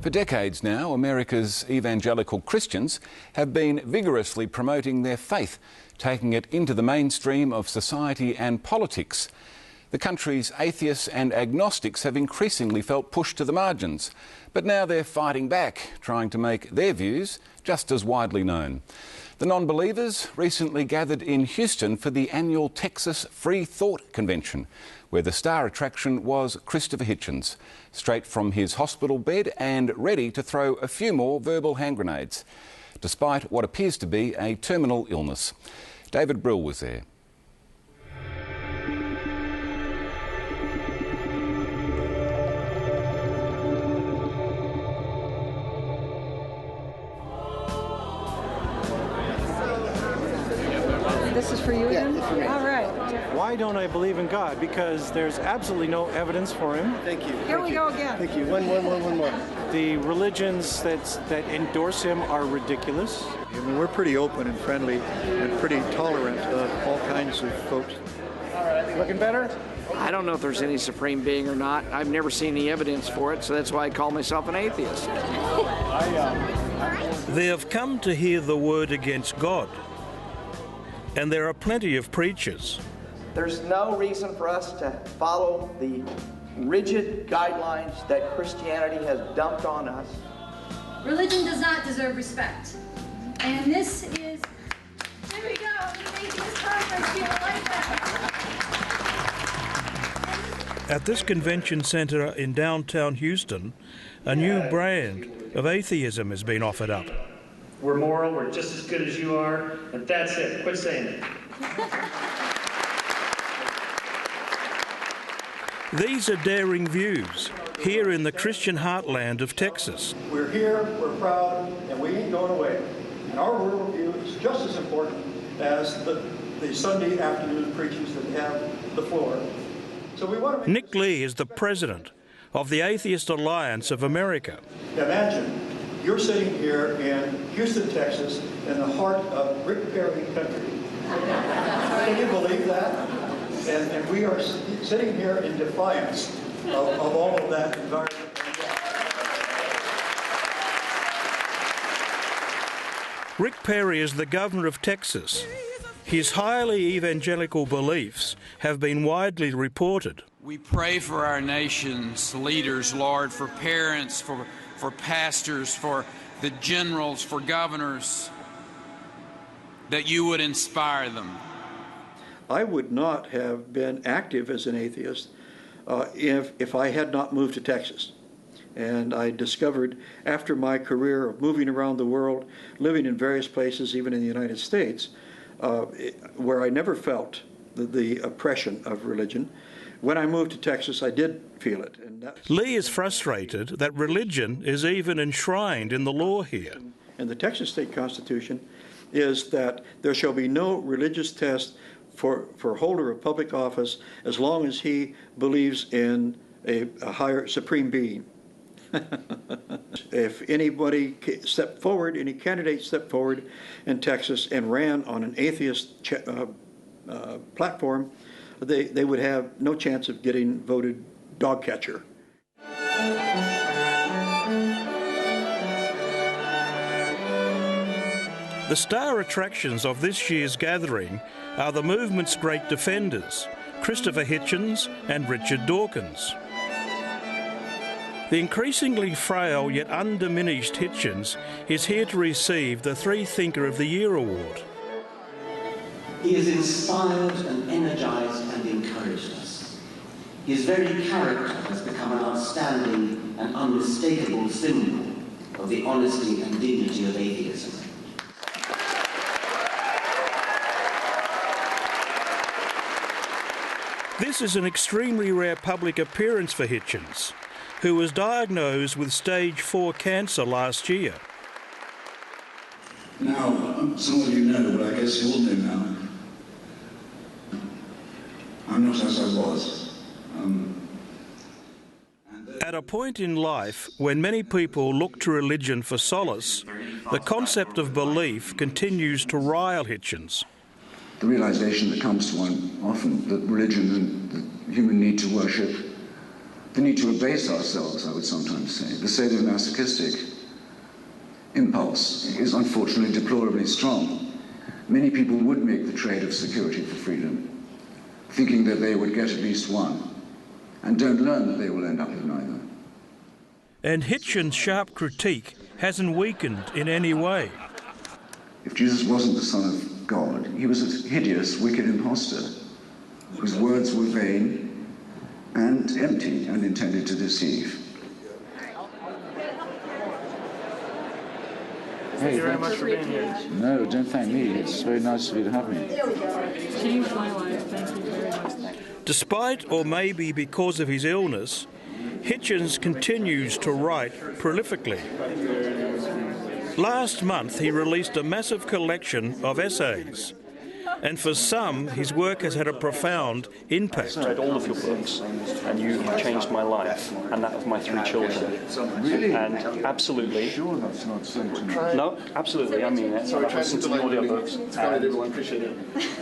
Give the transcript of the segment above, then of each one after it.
For decades now, America's evangelical Christians have been vigorously promoting their faith, taking it into the mainstream of society and politics. The country's atheists and agnostics have increasingly felt pushed to the margins, but now they're fighting back, trying to make their views just as widely known. The non-believers recently gathered in Houston for the annual Texas Free Thought Convention, where the star attraction was Christopher Hitchens, straight from his hospital bed and ready to throw a few more verbal hand grenades, despite what appears to be a terminal illness. David Brill was there. This is for you again? Yeah, for me. All right. Why don't I believe in God? Because there's absolutely no evidence for him. Thank you. Here we go again. Thank you. One more. The religions that endorse him are ridiculous. I mean, we're pretty open and friendly and pretty tolerant of all kinds of folks. Looking better? I don't know if there's any supreme being or not. I've never seen any evidence for it, so that's why I call myself an atheist. They have come to hear the word against God, and there are plenty of preachers. There's no reason for us to follow the rigid guidelines that Christianity has dumped on us. Religion does not deserve respect. And this is, here we go, the Atheist Conference, people like that. At this convention centre in downtown Houston, a new brand of atheism has been offered up. We're moral, we're just as good as you are, and that's it. Quit saying it. These are daring views here in the Christian heartland of Texas. We're here, we're proud, and we ain't going away. And our worldview is just as important as the Sunday afternoon preachers that have the floor. So we want to make Nick Lee is the president of the Atheist Alliance of America. Imagine you're sitting here in Houston, Texas, in the heart of Rick Perry country. Can you believe that? And we are sitting here in defiance of all of that environment. Rick Perry is the governor of Texas. His highly evangelical beliefs have been widely reported. We pray for our nation's leaders, Lord, for parents, for pastors, for the generals, for governors, that you would inspire them. I would not have been active as an atheist if I had not moved to Texas. And I discovered after my career of moving around the world, living in various places, even in the United States, where I never felt the oppression of religion. When I moved to Texas, I did feel it. And Lee is frustrated that religion is even enshrined in the law here. And the Texas State Constitution is that there shall be no religious test for holder of public office as long as he believes in a higher supreme being. If anybody stepped forward, any candidate stepped forward in Texas and ran on an atheist platform, they would have no chance of getting voted dog catcher. The star attractions of this year's gathering are the movement's great defenders, Christopher Hitchens and Richard Dawkins. The increasingly frail yet undiminished Hitchens is here to receive the Three Thinker of the Year award. He has inspired and energized and encouraged us. His very character has become an outstanding and unmistakable symbol of the honesty and dignity of atheism. This is an extremely rare public appearance for Hitchens, who was diagnosed with stage 4 cancer last year. Now, some of you know, but I guess you all do now, I'm not as I was. At a point in life when many people look to religion for solace, the concept of belief continues to rile Hitchens. The realization that comes to one often that religion and the human need to worship the need to abase ourselves, I would sometimes say. The sadomasochistic impulse is unfortunately deplorably strong. Many people would make the trade of security for freedom, thinking that they would get at least one, and don't learn that they will end up with neither. And Hitchens' sharp critique hasn't weakened in any way. If Jesus wasn't the Son of God, he was a hideous, wicked impostor, whose words were vain and empty and intended to deceive. Thank you very much for being here. No, don't thank me. It's very nice of you to have me. Changed my life. Thank you very much. Despite, or maybe because of his illness, Hitchens continues to write prolifically. Last month he released a massive collection of essays, and for some his work has had a profound impact. I read all of your books and you have changed my life and that of my 3 children. Really? And absolutely. Sure, that's not something. No, absolutely, I mean it. I've listened to the audiobooks and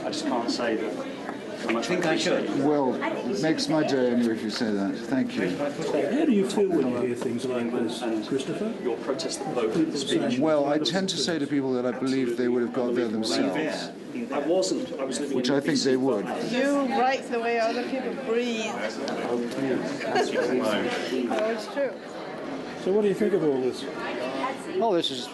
I just can't say that. I think I should. Well, it makes my day anyway if you say that. Thank you. How do you feel when you hear things like this, Christopher? Your protest vote speech. Well, I tend to say to people that I believe they would have got there themselves, I was living which in I think they would. You write the way other people breathe. Oh, it's true. So what do you think of all this? Oh, this is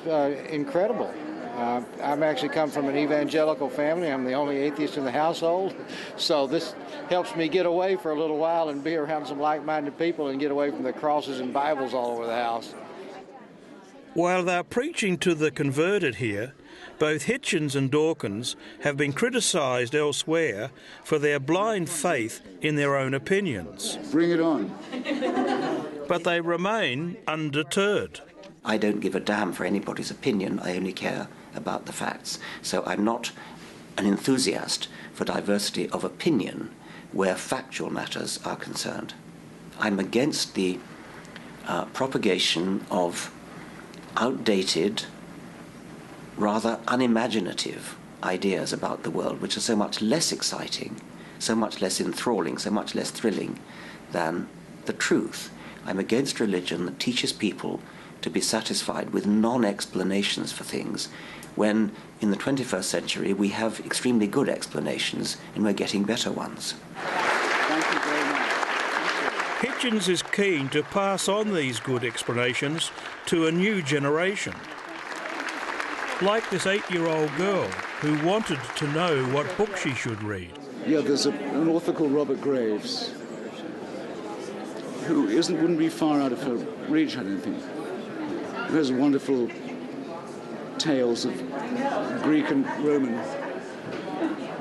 incredible. I'm actually come from an evangelical family. I'm the only atheist in the household. So this helps me get away for a little while and be around some like-minded people and get away from the crosses and Bibles all over the house. While they're preaching to the converted here, both Hitchens and Dawkins have been criticised elsewhere for their blind faith in their own opinions. Bring it on. But they remain undeterred. I don't give a damn for anybody's opinion. I only care about the facts. So I'm not an enthusiast for diversity of opinion where factual matters are concerned. I'm against the propagation of outdated, rather unimaginative ideas about the world, which are so much less exciting, so much less enthralling, so much less thrilling than the truth. I'm against religion that teaches people to be satisfied with non-explanations for things, when in the 21st century we have extremely good explanations and we're getting better ones. Thank you very much. Hitchens is keen to pass on these good explanations to a new generation. Like this 8-year-old girl who wanted to know what book she should read. Yeah, there's an author called Robert Graves who wouldn't be far out of her reach, I don't think. Who has wonderful tales of Greek and Roman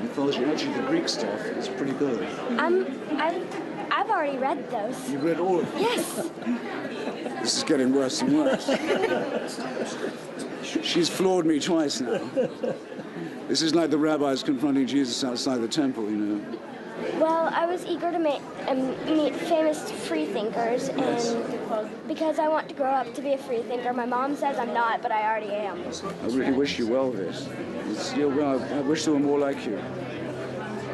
mythology. Actually, the Greek stuff is pretty good. I've already read those. You've read all of them? Yes. This is getting worse and worse. She's floored me twice now. This is like the rabbis confronting Jesus outside the temple, you know. Well, I was eager to meet famous freethinkers, and because I want to grow up to be a freethinker. My mom says I'm not, but I already am. I really wish you well, this. I wish there were more like you.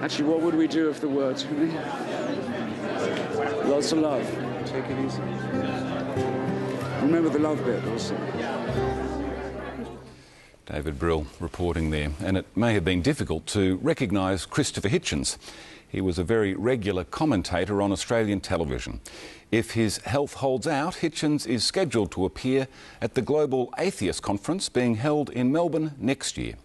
Actually, what would we do if there were too many? Lots of love. Take it easy. Remember the love bit also. David Brill reporting there, and it may have been difficult to recognise Christopher Hitchens. He was a very regular commentator on Australian television. If his health holds out, Hitchens is scheduled to appear at the Global Atheist Conference being held in Melbourne next year.